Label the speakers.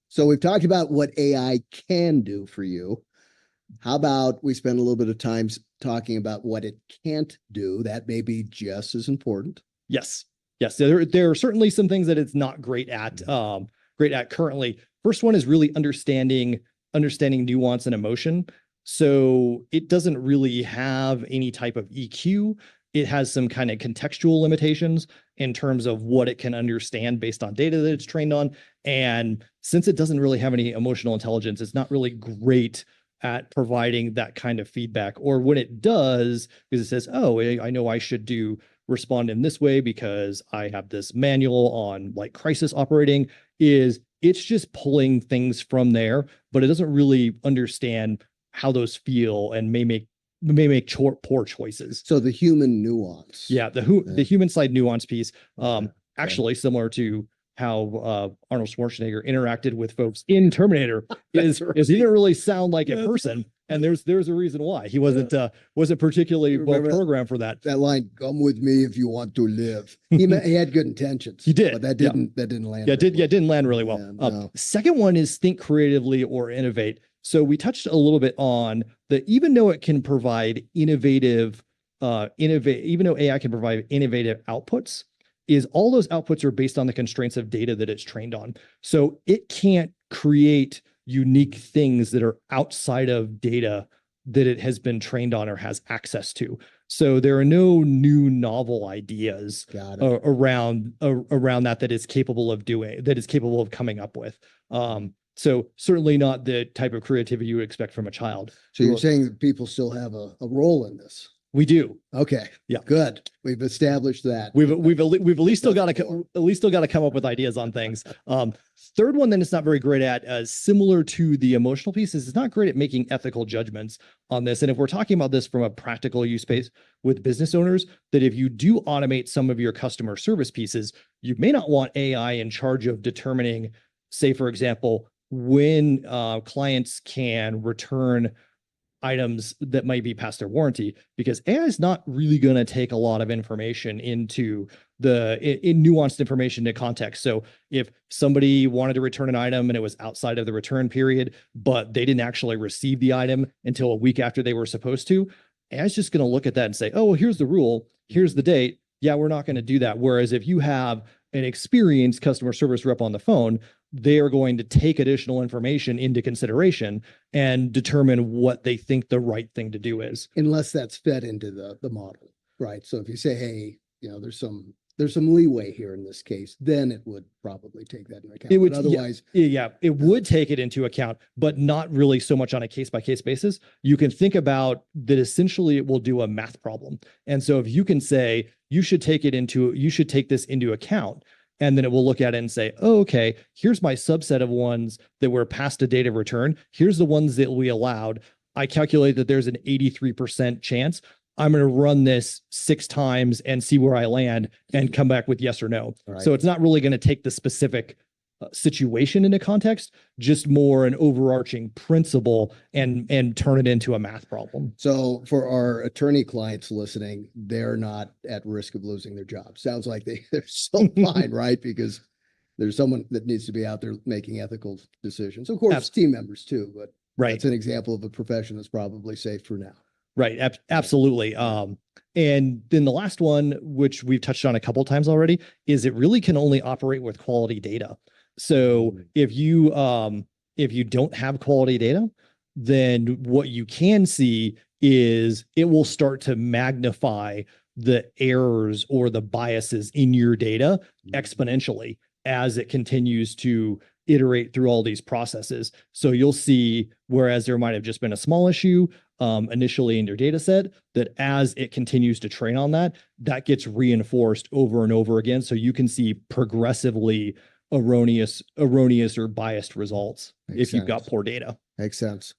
Speaker 1: So we've talked about what AI can do for you. How about we spend a little bit of time talking about what it can't do? That may be just as important.
Speaker 2: Yes. Yes. There are certainly some things that it's not great at currently. First one is really understanding nuance and emotion. So it doesn't really have any type of EQ. It has some kind of contextual limitations in terms of what it can understand based on data that it's trained on. And since it doesn't really have any emotional intelligence, it's not really great at providing that kind of feedback. Or when it does, because it says, oh, I know I should respond in this way because I have this manual on like crisis operating, it's just pulling things from there, but it doesn't really understand how those feel and may make poor choices.
Speaker 1: So the human nuance.
Speaker 2: Yeah, the human side nuance piece, actually similar to how Arnold Schwarzenegger interacted with folks in Terminator is he didn't really sound like a person. And there's a reason why. He wasn't particularly well programmed for that.
Speaker 1: That line, "Come with me if you want to live." He had good intentions.
Speaker 2: He did,
Speaker 1: but that didn't land.
Speaker 2: Didn't land really well. No. Second one is think creatively or innovate. So we touched a little bit on even though it can provide even though AI can provide innovative outputs, is all those outputs are based on the constraints of data that it's trained on. So it can't create unique things that are outside of data that it has been trained on or has access to. So there are no new novel ideas around that is capable of coming up with. So certainly not the type of creativity you would expect from a child.
Speaker 1: So you're saying that people still have a role in this?
Speaker 2: We do.
Speaker 1: Okay.
Speaker 2: Yeah.
Speaker 1: Good. We've established that.
Speaker 2: We've at least still got to come up with ideas on things. Third one that it's not very great at, similar to the emotional piece, is it's not great at making ethical judgments on this. And if we're talking about this from a practical use case with business owners, that if you do automate some of your customer service pieces, you may not want AI in charge of determining, say, for example, when clients can return items that might be past their warranty, because AI is not really going to take a lot of information into in nuanced information to context. So if somebody wanted to return an item and it was outside of the return period, but they didn't actually receive the item until a week after they were supposed to, AI is just going to look at that and say, oh, well, here's the rule, here's the date. Yeah, we're not going to do that. Whereas if you have an experienced customer service rep on the phone, they are going to take additional information into consideration and determine what they think the right thing to do is.
Speaker 1: Unless that's fed into the model, right? So if you say, hey, there's some leeway here in this case, then it would probably take that into account.
Speaker 2: It would,
Speaker 1: but otherwise,
Speaker 2: it would take it into account, but not really so much on a case-by-case basis. You can think about that essentially it will do a math problem. And so if you can say, you should take this into account, and then it will look at it and say, oh, okay, here's my subset of ones that were past a date of return. Here's the ones that we allowed. I calculate that there's an 83% chance. I'm going to run this 6 times and see where I land and come back with yes or no. Right. So it's not really going to take the specific situation into context, just more an overarching principle and turn it into a math problem.
Speaker 1: So for our attorney clients listening, they're not at risk of losing their job. Sounds like they're still fine, right? Because there's someone that needs to be out there making ethical decisions. Of course, team members too, but that's an example of a profession that's probably safe for now.
Speaker 2: Right. Absolutely. And then the last one, which we've touched on a couple of times already, is it really can only operate with quality data. So if you don't have quality data, then what you can see is it will start to magnify the errors or the biases in your data exponentially as it continues to iterate through all these processes. So you'll see, whereas there might have just been a small issue initially in your data set, that as it continues to train on that gets reinforced over and over again. So you can see progressively erroneous or biased results if you've got poor data.
Speaker 1: Makes sense.